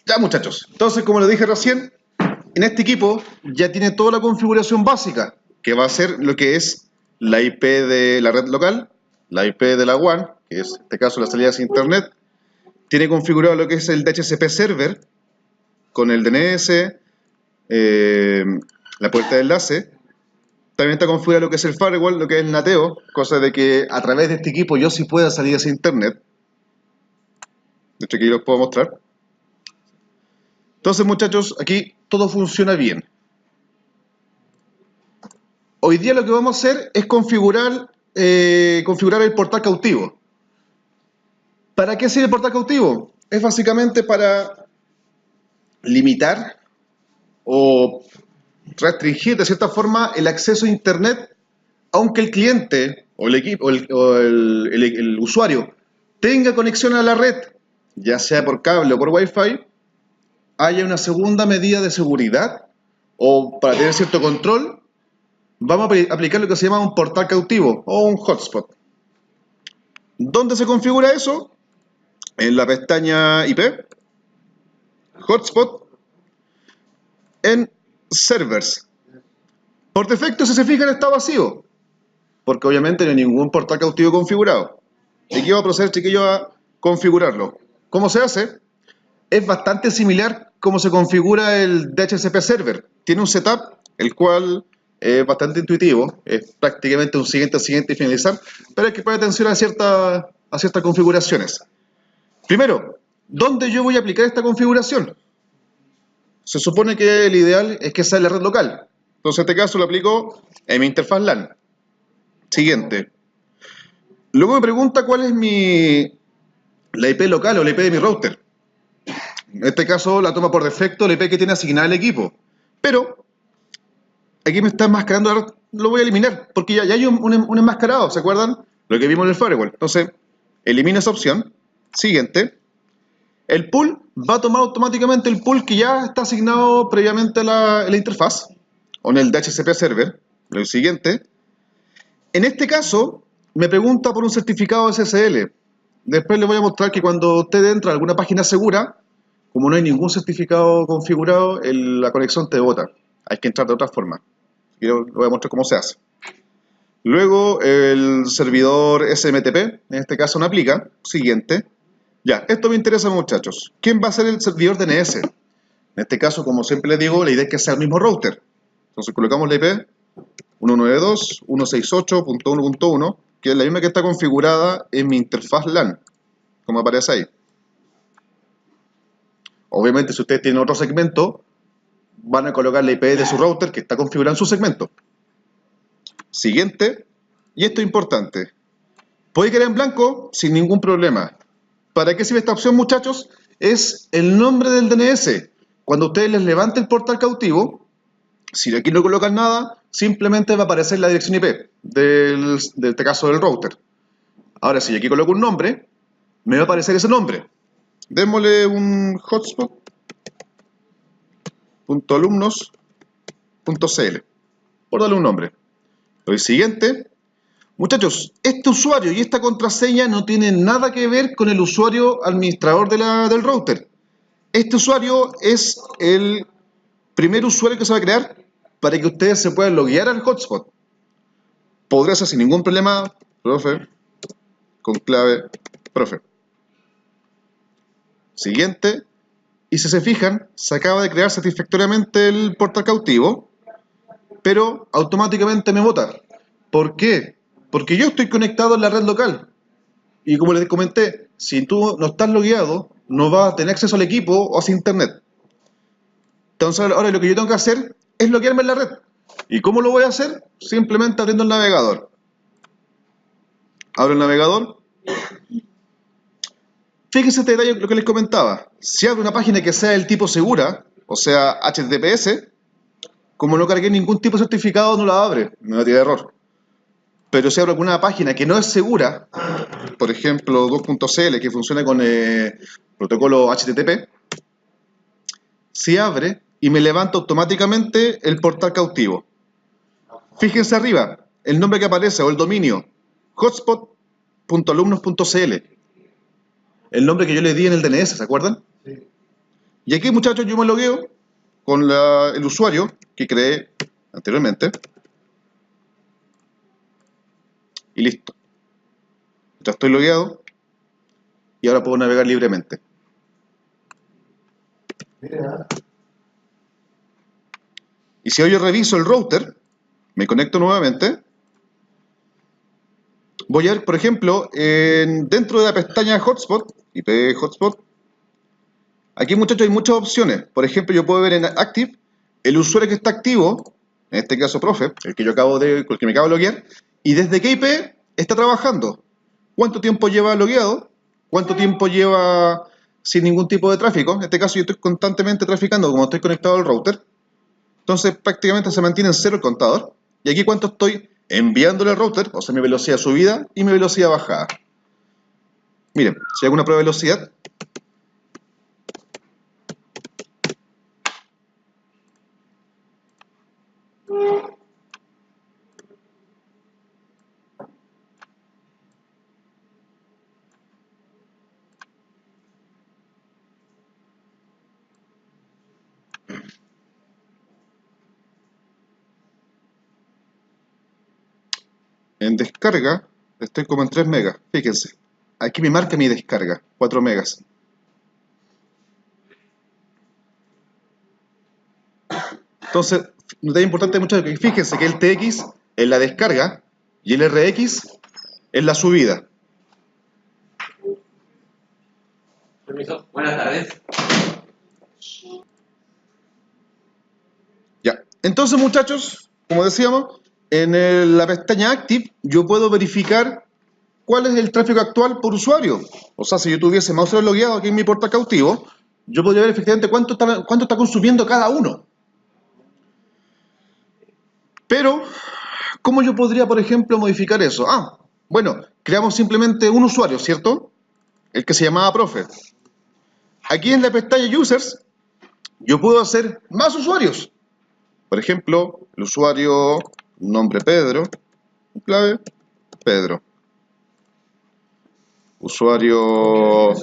Ya, muchachos, entonces como les dije recién, en este equipo ya tiene toda la configuración básica, que va a ser lo que es la IP de la red local, la IP de la WAN, que es en este caso la salida hacia internet, tiene configurado lo que es el DHCP server, con el DNS, la puerta de enlace, también está configurado lo que es el firewall, lo que es el NATeo, cosa de que a través de este equipo yo sí pueda salir hacia internet. De hecho aquí los puedo mostrar. Entonces, muchachos, aquí todo funciona bien. Hoy día lo que vamos a hacer es configurar el portal cautivo. ¿Para qué sirve el portal cautivo? Es básicamente para limitar o restringir de cierta forma el acceso a internet, aunque el cliente o el equipo el usuario tenga conexión a la red, ya sea por cable o por wifi, haya una segunda medida de seguridad o para tener cierto control, vamos a aplicar lo que se llama un portal cautivo o un hotspot. ¿Dónde se configura eso? En la pestaña IP, hotspot, en servers. Por defecto, si se fijan, está vacío, porque obviamente no hay ningún portal cautivo configurado. Y aquí vamos a proceder, chiquillos, a configurarlo. ¿Cómo se hace? Es bastante similar como se configura el DHCP server. Tiene un setup, el cual es bastante intuitivo, es prácticamente un siguiente y finalizar, pero hay que poner atención a ciertas configuraciones. Primero, ¿dónde yo voy a aplicar esta configuración? Se supone que el ideal es que sea en la red local. Entonces, en este caso lo aplico en mi interfaz LAN. Siguiente. Luego me pregunta cuál es la IP local o la IP de mi router. En este caso la toma por defecto la IP que tiene asignada el equipo. Pero aquí me está enmascarando, lo voy a eliminar, porque ya hay un enmascarado, ¿se acuerdan? Lo que vimos en el firewall. Entonces, elimino esa opción. Siguiente. El pool va a tomar automáticamente el pool que ya está asignado previamente en la interfaz, o en el DHCP server. Lo siguiente. En este caso, me pregunta por un certificado SSL. Después les voy a mostrar que cuando usted entra a alguna página segura, como no hay ningún certificado configurado, la conexión te bota. Hay que entrar de otra forma. Yo les voy a mostrar cómo se hace. Luego, el servidor SMTP, en este caso no aplica. Siguiente. Ya, esto me interesa, muchachos. ¿Quién va a ser el servidor DNS? En este caso, como siempre les digo, la idea es que sea el mismo router. Entonces colocamos la IP 192.168.1.1, que es la misma que está configurada en mi interfaz LAN, como aparece ahí. Obviamente, si ustedes tienen otro segmento, van a colocar la IP de su router que está configurado en su segmento. Siguiente, y esto es importante. Puede quedar en blanco sin ningún problema. ¿Para qué sirve esta opción, muchachos? Es el nombre del DNS. Cuando ustedes les levanten el portal cautivo, si aquí no colocan nada, simplemente va a aparecer la dirección IP de este caso del router. Ahora, si aquí coloco un nombre, me va a aparecer ese nombre. Démosle un hotspot.alumnos.cl, por darle un nombre. El siguiente. Muchachos, este usuario y esta contraseña no tienen nada que ver con el usuario administrador del router. Este usuario es el primer usuario que se va a crear para que ustedes se puedan loguear al hotspot. Podrá ser sin ningún problema, profe, con clave, profe. Siguiente. Y si se fijan, se acaba de crear satisfactoriamente el portal cautivo, pero automáticamente me bota. ¿Por qué? Porque yo estoy conectado en la red local. Y como les comenté, si tú no estás logueado, no vas a tener acceso al equipo o a internet. Entonces ahora lo que yo tengo que hacer es loguearme en la red. ¿Y cómo lo voy a hacer? Simplemente abriendo el navegador. Abro el navegador. Fíjense este detalle, lo que les comentaba. Si abro una página que sea del tipo segura, o sea HTTPS, como no cargué ningún tipo de certificado, no la abre, me va a tirar error. Pero si abro alguna página que no es segura, por ejemplo 2.cl, que funciona con protocolo HTTP, se abre y me levanta automáticamente el portal cautivo. Fíjense arriba, el nombre que aparece o el dominio, hotspot.alumnos.cl. El nombre que yo le di en el DNS, ¿se acuerdan? Sí. Y aquí, muchachos, yo me logueo con el usuario que creé anteriormente. Y listo. Ya estoy logueado. Y ahora puedo navegar libremente. Y si hoy yo reviso el router, me conecto nuevamente. Voy a ver, por ejemplo, dentro de la pestaña Hotspot, IP Hotspot, aquí, muchachos, hay muchas opciones. Por ejemplo, yo puedo ver en Active el usuario que está activo, en este caso profe, el que me acabo de loguear, y desde qué IP está trabajando. Cuánto tiempo lleva logueado, cuánto tiempo lleva sin ningún tipo de tráfico. En este caso yo estoy constantemente traficando como estoy conectado al router. Entonces prácticamente se mantiene en cero el contador. Y aquí cuánto estoy enviándole al router, o sea, mi velocidad subida y mi velocidad bajada. Miren, si hago una prueba de velocidad, en descarga estoy como en 3 megas. Fíjense, aquí me marca mi descarga, 4 megas. Entonces, un detalle importante, muchachos, que fíjense que el TX es la descarga y el RX es la subida. Permiso, buenas tardes. Ya. Entonces, muchachos, como decíamos, la pestaña Active yo puedo verificar cuál es el tráfico actual por usuario. O sea, si yo tuviese mouse logueado aquí en mi portal cautivo, yo podría ver efectivamente cuánto está consumiendo cada uno. Pero, ¿cómo yo podría, por ejemplo, modificar eso? Ah, bueno, creamos simplemente un usuario, ¿cierto? El que se llamaba profe. Aquí en la pestaña Users, yo puedo hacer más usuarios. Por ejemplo, el usuario nombre Pedro, clave Pedro. Usuario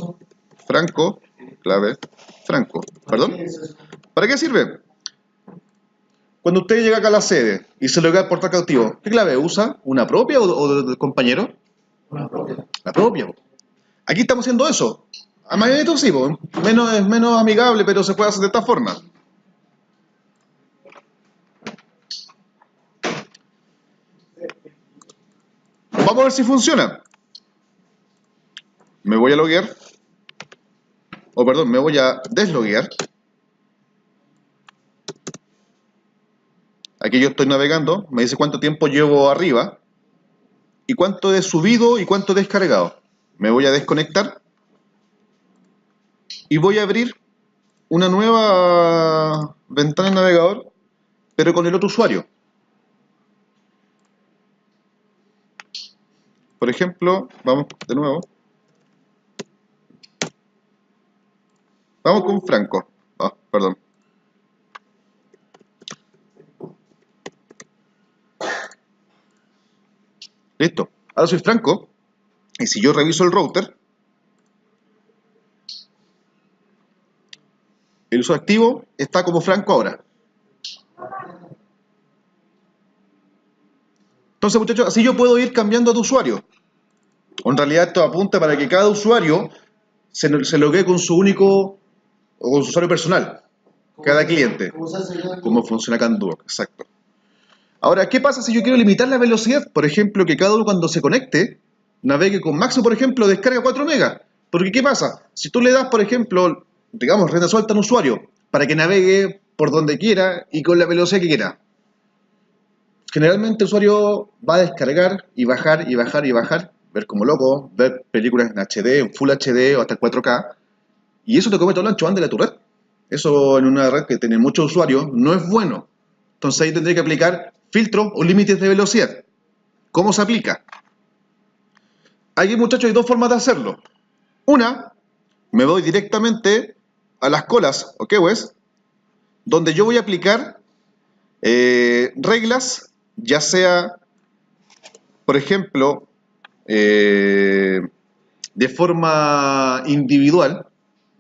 Franco, clave Franco. ¿Perdón? ¿Para qué sirve? Cuando usted llega acá a la sede y se logra el portal cautivo, ¿qué clave usa? ¿Una propia o del compañero? Una propia. La propia. Aquí estamos haciendo eso. A magnetito sí, es menos amigable, pero se puede hacer de esta forma. Vamos a ver si funciona. Me voy a loguear. O perdón, me voy a desloguear. Aquí yo estoy navegando. Me dice cuánto tiempo llevo arriba. Y cuánto he subido y cuánto he descargado. Me voy a desconectar. Y voy a abrir una nueva ventana en navegador, pero con el otro usuario. Por ejemplo, vamos de nuevo. Vamos con Franco. Ah, perdón. Listo. Ahora soy Franco. Y si yo reviso el router, el usuario activo está como Franco ahora. Entonces, muchachos, así yo puedo ir cambiando de usuario. En realidad esto apunta para que cada usuario se loguee con su único o con su usuario personal. Cada cliente. ¿Cómo funciona Canduoc? Exacto. Ahora, ¿qué pasa si yo quiero limitar la velocidad? Por ejemplo, que cada uno cuando se conecte navegue con máximo, por ejemplo, descarga 4 megas. Porque ¿qué pasa? Si tú le das, por ejemplo, digamos, rienda suelta a un usuario para que navegue por donde quiera y con la velocidad que quiera, generalmente el usuario va a descargar y bajar y bajar y bajar, ver como loco, ver películas en HD, en Full HD o hasta 4K, y eso te come todo el ancho banda de tu red. Eso en una red que tiene muchos usuarios no es bueno. Entonces ahí tendría que aplicar filtros o límites de velocidad. ¿Cómo se aplica? Aquí, muchachos, hay dos formas de hacerlo. Una, me voy directamente a las colas o queues, donde yo voy a aplicar reglas, ya sea, por ejemplo, de forma individual,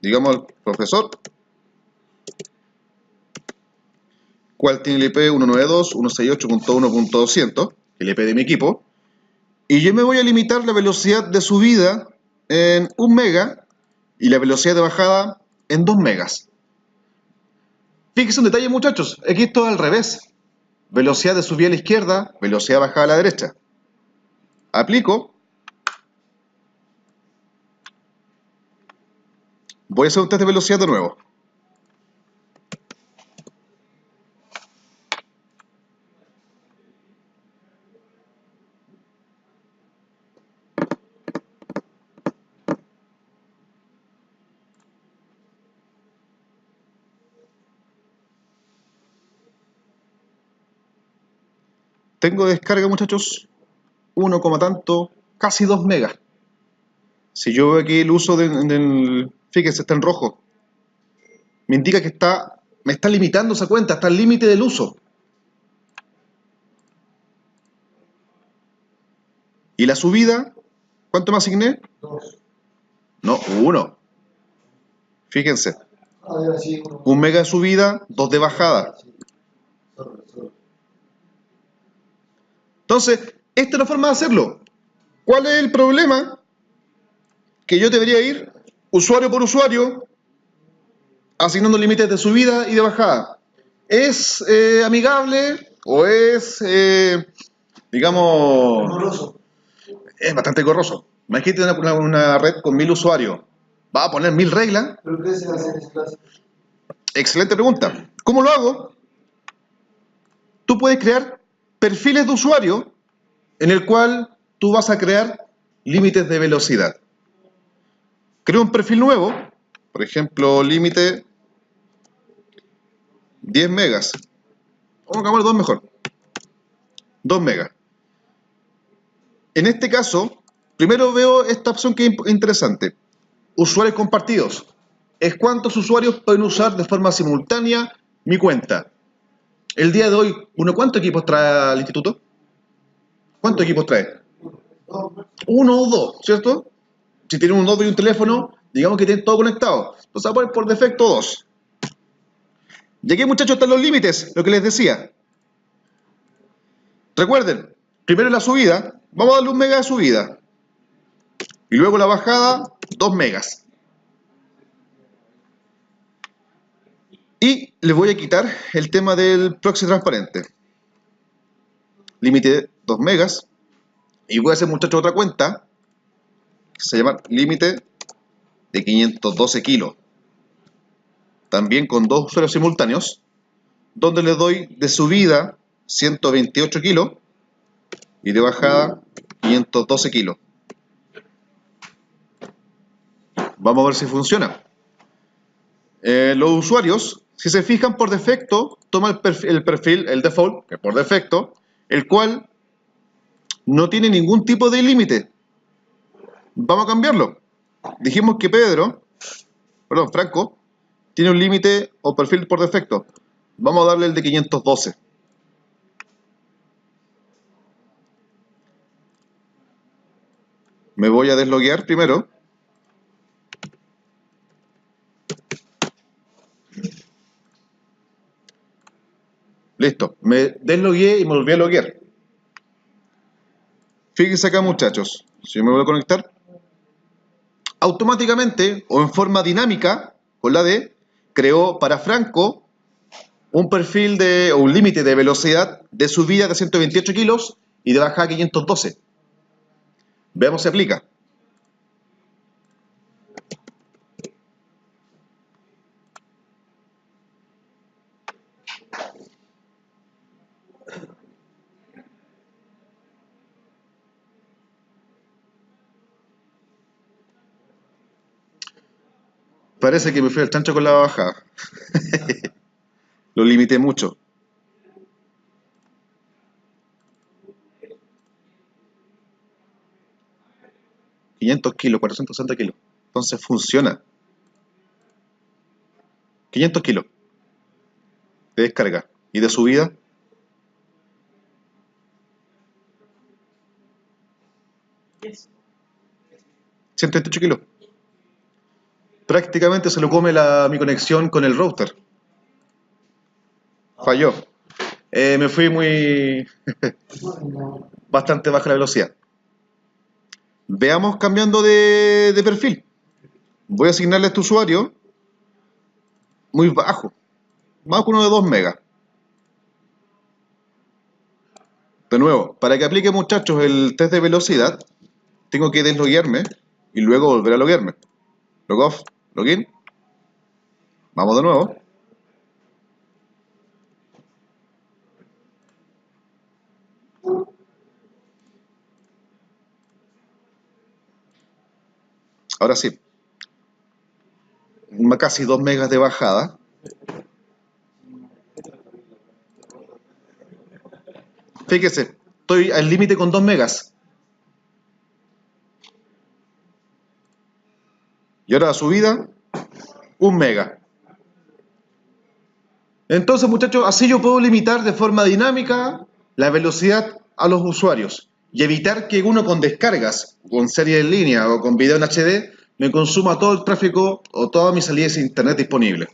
digamos, el profesor cual tiene el IP 192.168.1.200, el IP de mi equipo, y yo me voy a limitar la velocidad de subida en 1 mega y la velocidad de bajada en 2 megas. Fíjense un detalle, muchachos, aquí esto es al revés. Velocidad de subida a la izquierda, velocidad de bajada a la derecha. Aplico. Voy a hacer un test de velocidad de nuevo. Tengo descarga, muchachos, 1, tanto, casi 2 megas. Si yo veo aquí el uso del... Fíjense, está en rojo. Me indica que me está limitando esa cuenta, está al límite del uso. ¿Y la subida? ¿Cuánto me asigné? 2. No, 1. Fíjense. Sí, 1 mega de subida, 2 de bajada. Entonces, esta es la forma de hacerlo. ¿Cuál es el problema? Que yo debería ir usuario por usuario asignando límites de subida y de bajada. ¿Es amigable o es, digamos, Horroroso. es bastante corroso? Imagínate una red con 1000 usuarios. ¿Va a poner 1000 reglas? ¿Pero qué se hace en ese caso? Excelente pregunta. ¿Cómo lo hago? Tú puedes crear perfiles de usuario en el cual tú vas a crear límites de velocidad. Creo un perfil nuevo, por ejemplo, límite 10 megas. Vamos a cambiar 2 mejor. 2 megas. En este caso, primero veo esta opción que es interesante. Usuarios compartidos. Es cuántos usuarios pueden usar de forma simultánea mi cuenta. El día de hoy, ¿cuántos equipos trae al instituto? ¿Cuántos equipos trae? 1 o 2, ¿cierto? Si tienen un notebook y un teléfono, digamos que tienen todo conectado. Entonces va a poner por defecto 2. Y aquí, muchachos, están los límites, lo que les decía. Recuerden, primero la subida, vamos a darle 1 mega de subida. Y luego la bajada, 2 megas. Y les voy a quitar el tema del proxy transparente. Límite 2 megas. Y voy a hacer, muchachos, otra cuenta que se llama límite de 512 kilos. También con 2 usuarios simultáneos, donde les doy de subida 128 kilos y de bajada 512 kilos. Vamos a ver si funciona. Los usuarios, si se fijan, por defecto toma el perfil, el default, que por defecto, el cual no tiene ningún tipo de límite. Vamos a cambiarlo. Dijimos que Franco, tiene un límite o perfil por defecto. Vamos a darle el de 512. Me voy a desloguear primero. Listo. Me deslogueé y me volví a loguear. Fíjense acá, muchachos. Si yo me voy a conectar, automáticamente o en forma dinámica, con la D, creó para Franco un perfil o un límite de velocidad de subida de 128 kilos y de bajada 512. Veamos si aplica. Parece que me fui al chancho con la bajada. Lo limité mucho. $500 kilos, 460 kilos. Entonces funciona. 500 kilos de descarga. ¿Y de subida? 128 kilos. Prácticamente se lo come mi conexión con el router. Falló. me fui muy bastante baja la velocidad. Veamos cambiando de perfil. Voy a asignarle a este usuario muy bajo, más que uno de 2 megas. De nuevo, para que aplique, muchachos, el test de velocidad, tengo que desloguearme y luego volver a loguearme. Logoff, login. Vamos de nuevo. Ahora sí. Casi 2 megas de bajada. Fíjese, estoy al límite con 2 megas. Y ahora la subida, 1 mega. Entonces, muchachos, así yo puedo limitar de forma dinámica la velocidad a los usuarios y evitar que uno con descargas, con serie en línea o con video en HD, me consuma todo el tráfico o todas mis salidas de internet disponibles.